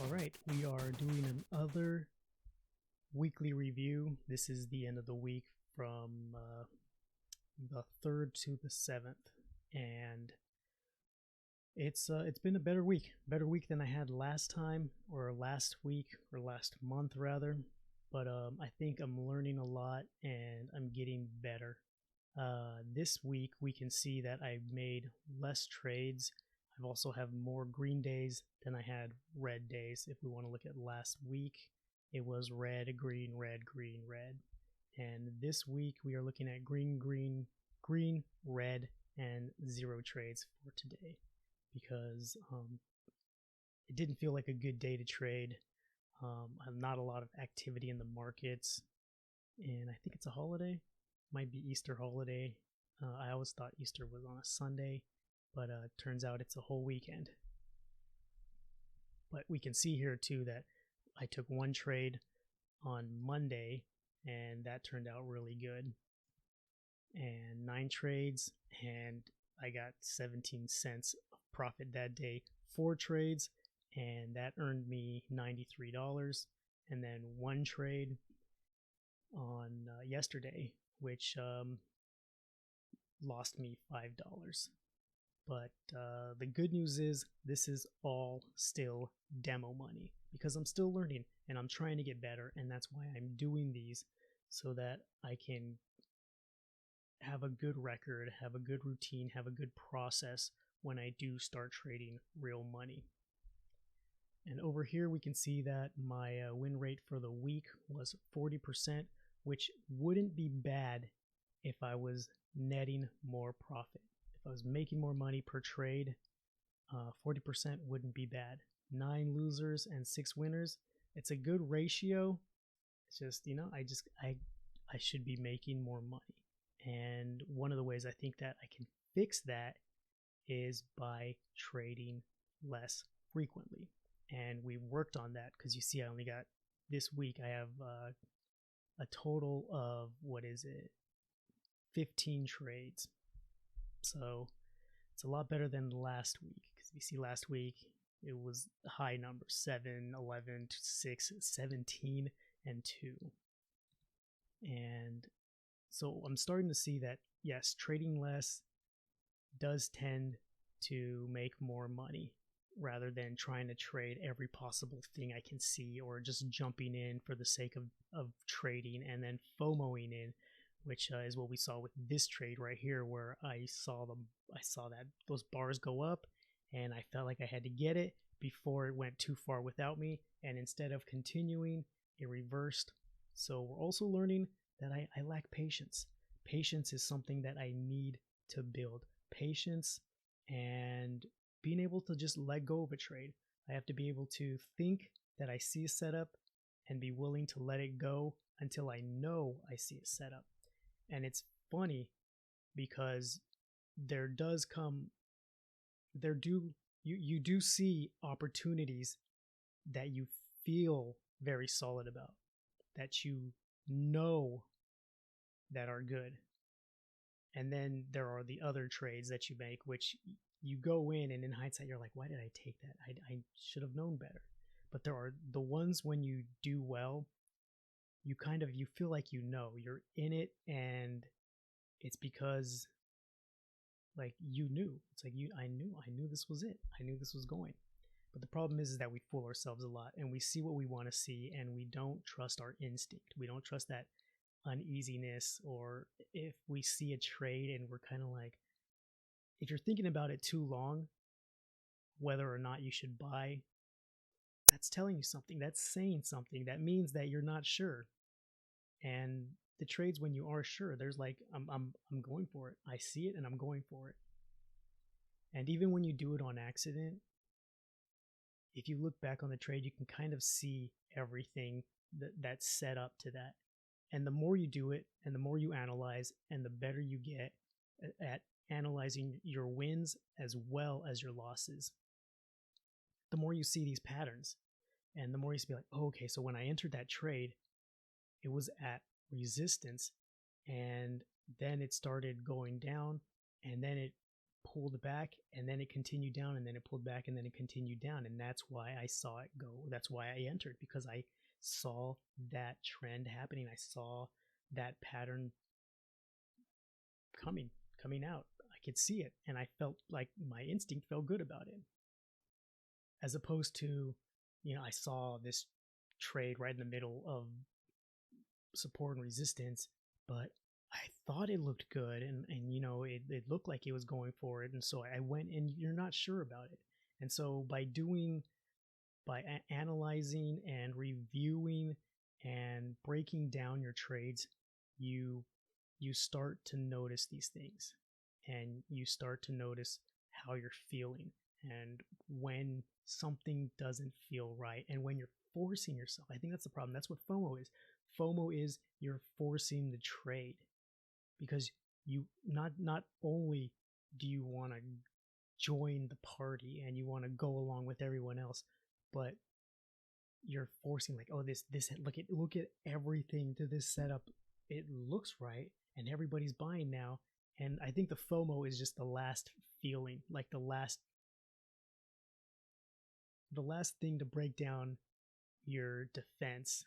All right, we are doing another weekly review. This is the end of the week from the 3rd to the 7th, and it's been a better week than I had last time, or last week, or last month rather. But I think I'm learning a lot and I'm getting better. This week we can see that I've made less trades. I've also have more green days than I had red days. If we want to look at last week, it was red, green, red, green, red. And this week we are looking at green, green, green, red, and 0 trades for today because it didn't feel like a good day to trade. Not a lot of activity in the markets, and I think it's a holiday. Might be Easter holiday. I always thought Easter was on a Sunday, but turns out it's a whole weekend. But we can see here too that I took one trade on Monday, and that turned out really good. And 9 trades, and I got 17 cents of profit that day. 4 trades, and that earned me $93. And then 1 trade on yesterday, which lost me $5. But the good news is this is all still demo money because I'm still learning and I'm trying to get better, and that's why I'm doing these so that I can have a good record, have a good routine, have a good process when I do start trading real money. And over here we can see that my win rate for the week was 40%, which wouldn't be bad if I was netting more profit. If I was making more money per trade, 40% wouldn't be bad. 9 losers and 6 winners. It's a good ratio. It's just, I should be making more money. And one of the ways I think that I can fix that is by trading less frequently. And we worked on that because you see I only got, this week I have a total of, 15 trades. So it's a lot better than last week, because you see last week it was high numbers, 7, 11, 6, 17, and 2. And so I'm starting to see that, yes, trading less does tend to make more money rather than trying to trade every possible thing I can see, or just jumping in for the sake of trading and then FOMOing in, which is what we saw with this trade right here, where I saw that those bars go up and I felt like I had to get it before it went too far without me, and instead of continuing, it reversed. So we're also learning that I lack patience. Patience is something that I need to build. Patience and being able to just let go of a trade. I have to be able to think that I see a setup and be willing to let it go until I know I see a setup. And it's funny because you do see opportunities that you feel very solid about, that you know that are good. And then there are the other trades that you make, which you go in and in hindsight you're like, why did I take that? I should have known better. But there are the ones when you do well, you feel like you're in it, and it's because like you knew. It's like I knew this was it. I knew this was going. But the problem is that we fool ourselves a lot, and we see what we want to see, and we don't trust our instinct. We don't trust that uneasiness, or if we see a trade and we're kind of like, if you're thinking about it too long, whether or not you should buy, that's telling you something. That's saying something. That means that you're not sure. And the trades when you are sure, there's like, I'm going for it. I see it and I'm going for it. And even when you do it on accident, if you look back on the trade, you can kind of see everything that's set up to that. And the more you do it, and the more you analyze, and the better you get at analyzing your wins as well as your losses, the more you see these patterns, and the more you be like, oh, okay, so when I entered that trade, it was at resistance, and then it started going down, and then it pulled back and then it continued down and then it pulled back and then it continued down. And that's why I saw it go. That's why I entered, because I saw that trend happening. I saw that pattern coming out. I could see it, and I felt like my instinct felt good about it. As opposed to, I saw this trade right in the middle of support and resistance, but I thought it looked good, and it looked like it was going for it, and so I went, and you're not sure about it. And so by analyzing and reviewing and breaking down your trades, you start to notice these things, and you start to notice how you're feeling, and when something doesn't feel right, and when you're forcing yourself. I think that's the problem. That's what FOMO is. FOMO is you're forcing the trade, because you not only do you want to join the party and you want to go along with everyone else, but you're forcing, like, oh, this look at everything to this setup. It looks right and everybody's buying now. And I think the FOMO is just the last feeling, like the last thing to break down your defense.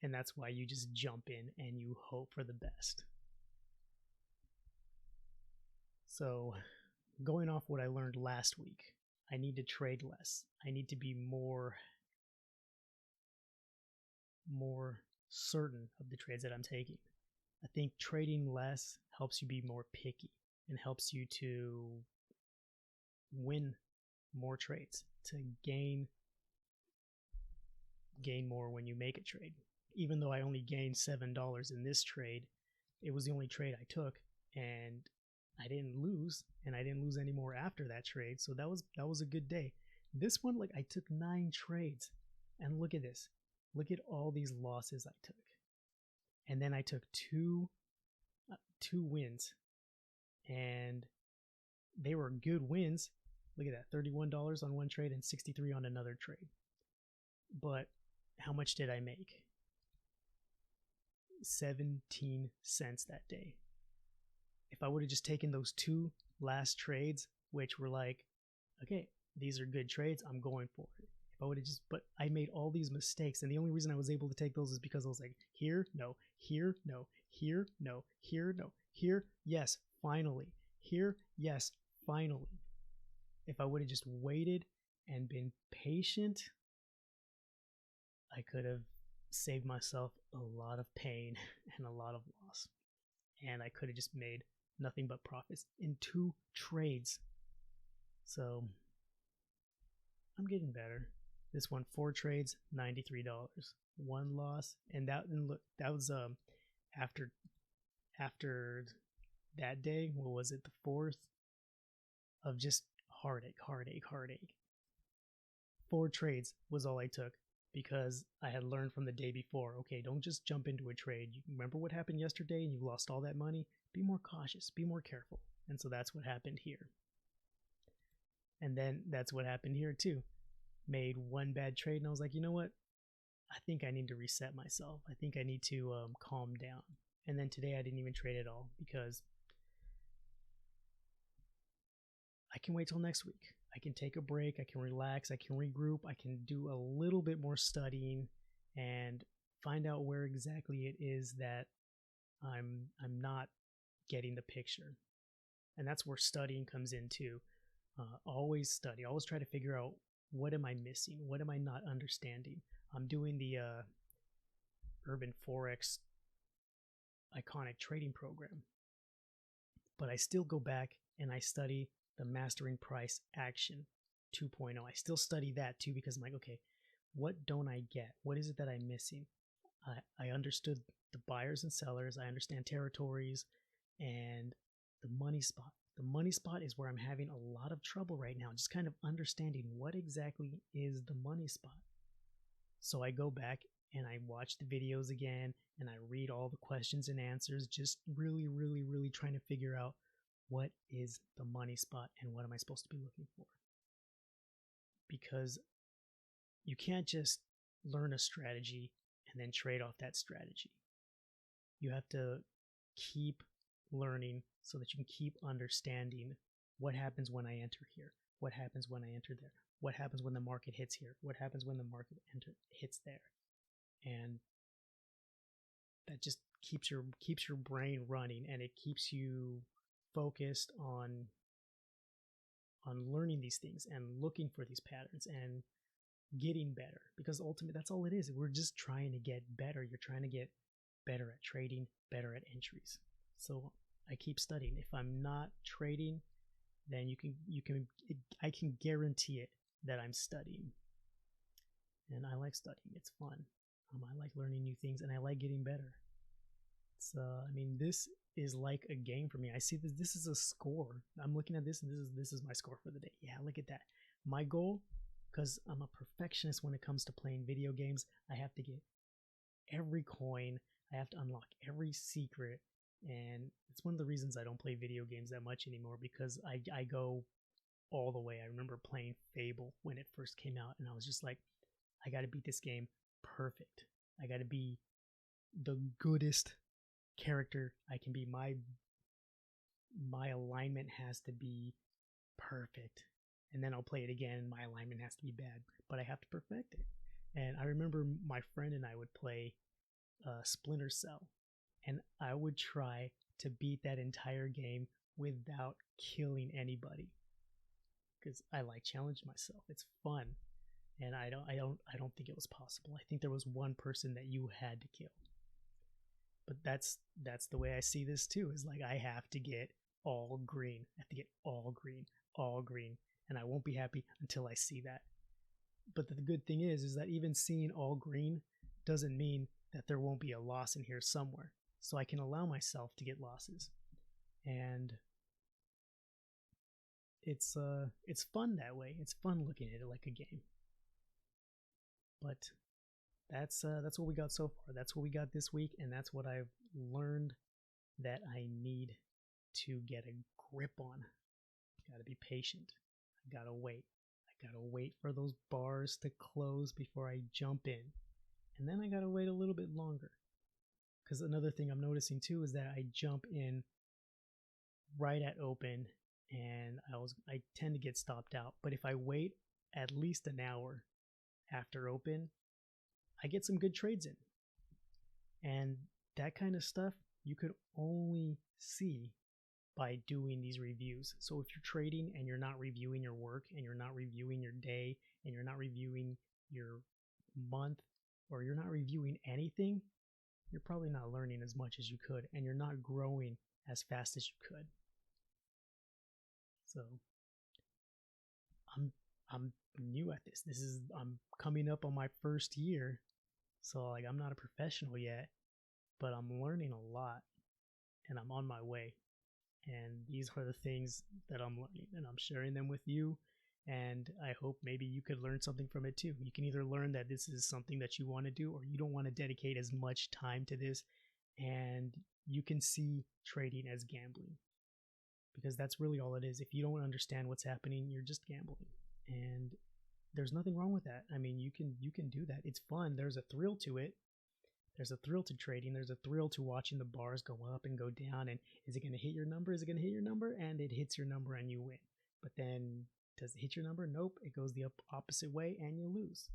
And that's why you just jump in and you hope for the best. So, going off what I learned last week, I need to trade less. I need to be more certain of the trades that I'm taking. I think trading less helps you be more picky and helps you to win more trades, to gain more when you make a trade. Even though I only gained $7 in this trade, it was the only trade I took, and I didn't lose, and I didn't lose any more after that trade. So that was a good day. This one, like, I took 9 trades, and look at this. Look at all these losses I took. And then I took two wins, and they were good wins. Look at that, $31 on one trade and $63 on another trade. But how much did I make? 17 cents that day. If I would have just taken those 2 last trades, which were like, okay, these are good trades, I'm going for it. If I would have but I made all these mistakes, and the only reason I was able to take those is because I was like, here, no, here, no, here, no, here, no, here, yes, finally, here, yes, finally. If I would have just waited and been patient, I could have saved myself a lot of pain and a lot of loss. And I could have just made nothing but profits in 2 trades. So I'm getting better. This one, 4 trades, $93. 1 loss, and that was after that day. What was it? The 4th of just heartache. 4 trades was all I took, because I had learned from the day before, okay, don't just jump into a trade. You remember what happened yesterday and you lost all that money? Be more cautious, be more careful. And so that's what happened here. And then that's what happened here too. Made 1 bad trade, and I was like, you know what? I think I need to reset myself. I think I need to calm down. And then today I didn't even trade at all, because I can wait till next week. I can take a break, I can relax, I can regroup, I can do a little bit more studying and find out where exactly it is that I'm not getting the picture. And that's where studying comes in too. Always study, always try to figure out, what am I missing? What am I not understanding? I'm doing the Urban Forex Iconic Trading Program, but I still go back and I study the Mastering Price Action 2.0. I still study that too, because I'm like, okay, what don't I get? What is it that I'm missing? I understood the buyers and sellers. I understand territories and the money spot. The money spot is where I'm having a lot of trouble right now, just kind of understanding what exactly is the money spot. So I go back and I watch the videos again, and I read all the questions and answers, just really, really, really trying to figure out, what is the money spot and what am I supposed to be looking for? Because you can't just learn a strategy and then trade off that strategy. You have to keep learning so that you can keep understanding What happens when I enter here? What happens when I enter there? What happens when the market hits here? What happens when the market hits there? And that just keeps your brain running, and it keeps you focused on learning these things and looking for these patterns and getting better, because ultimately that's all it is. We're just trying to get better. You're trying to get better at trading, better at entries. So I keep studying. If I'm not trading, then I can guarantee it that I'm studying. And I like studying. It's fun. I like learning new things, and I like getting better. It's this is like a game for me. I see this is a score. I'm looking at this, and this is my score for the day. Yeah, look at that. My goal, because I'm a perfectionist when it comes to playing video games, I have to get every coin. I have to unlock every secret, and it's one of the reasons I don't play video games that much anymore, because I go all the way. I remember playing Fable when it first came out, and I was just like, I got to beat this game perfect. I got to be the goodest character I can be. My alignment has to be perfect, and then I'll play it again and my alignment has to be bad, but I have to perfect it. And I remember my friend and I would play Splinter Cell, and I would try to beat that entire game without killing anybody, because I like challenge myself. It's fun, and I don't think it was possible. I think there was one person that you had to kill. But that's the way I see this too, is like I have to get all green. I have to get all green, and I won't be happy until I see that. But the good thing is that even seeing all green doesn't mean that there won't be a loss in here somewhere. So I can allow myself to get losses. And it's fun that way. It's fun looking at it like a game. But that's what we got so far. That's what we got this week, and that's what I've learned that I need to get a grip on. Gotta be patient. I gotta wait. I gotta wait for those bars to close before I jump in. And then I gotta wait a little bit longer. Because another thing I'm noticing too is that I jump in right at open, and I tend to get stopped out. But if I wait at least an hour after open, I get some good trades in. And that kind of stuff you could only see by doing these reviews. So if you're trading and you're not reviewing your work, and you're not reviewing your day, and you're not reviewing your month, or you're not reviewing anything, you're probably not learning as much as you could, and you're not growing as fast as you could. So I'm new at this. I'm coming up on my first year. So like I'm not a professional yet, but I'm learning a lot, and I'm on my way. And these are the things that I'm learning, and I'm sharing them with you. And I hope maybe you could learn something from it too. You can either learn that this is something that you want to do, or you don't want to dedicate as much time to this, and you can see trading as gambling, because that's really all it is. If you don't understand what's happening, you're just gambling, and there's nothing wrong with that. I mean, you can do that. It's fun. There's a thrill to it. There's a thrill to trading. There's a thrill to watching the bars go up and go down, and is it going to hit your number? Is it going to hit your number? And it hits your number and you win. But then does it hit your number? Nope. It goes the opposite way and you lose.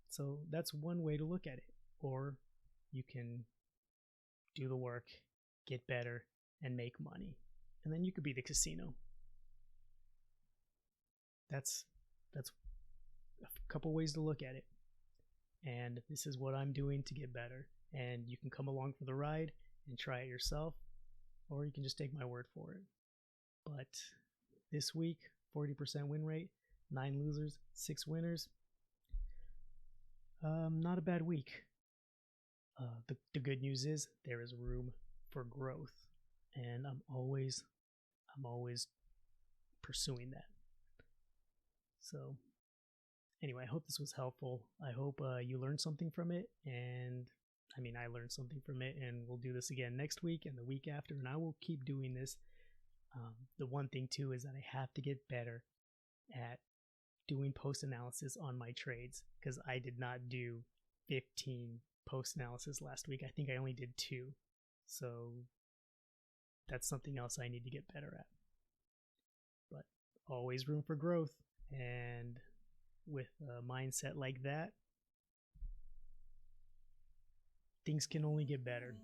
So that's one way to look at it. Or you can do the work, get better, and make money. And then you could be the casino. That's a couple ways to look at it. And this is what I'm doing to get better. And you can come along for the ride and try it yourself, or you can just take my word for it. But this week, 40% win rate, 9 losers, 6 winners. Not a bad week. The good news is there is room for growth, and I'm always pursuing that. So anyway, I hope this was helpful. I hope you learned something from it, and I learned something from it, and we'll do this again next week and the week after, and I will keep doing this. The one thing too is that I have to get better at doing post analysis on my trades, because I did not do 15 post analysis last week. I think I only did 2. So that's something else I need to get better at. always room for growth. And with a mindset like that, things can only get better.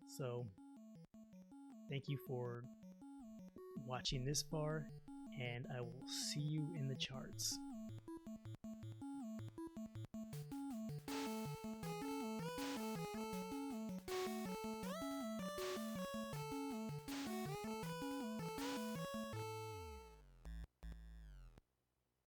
So, thank you for watching this far, and I will see you in the charts.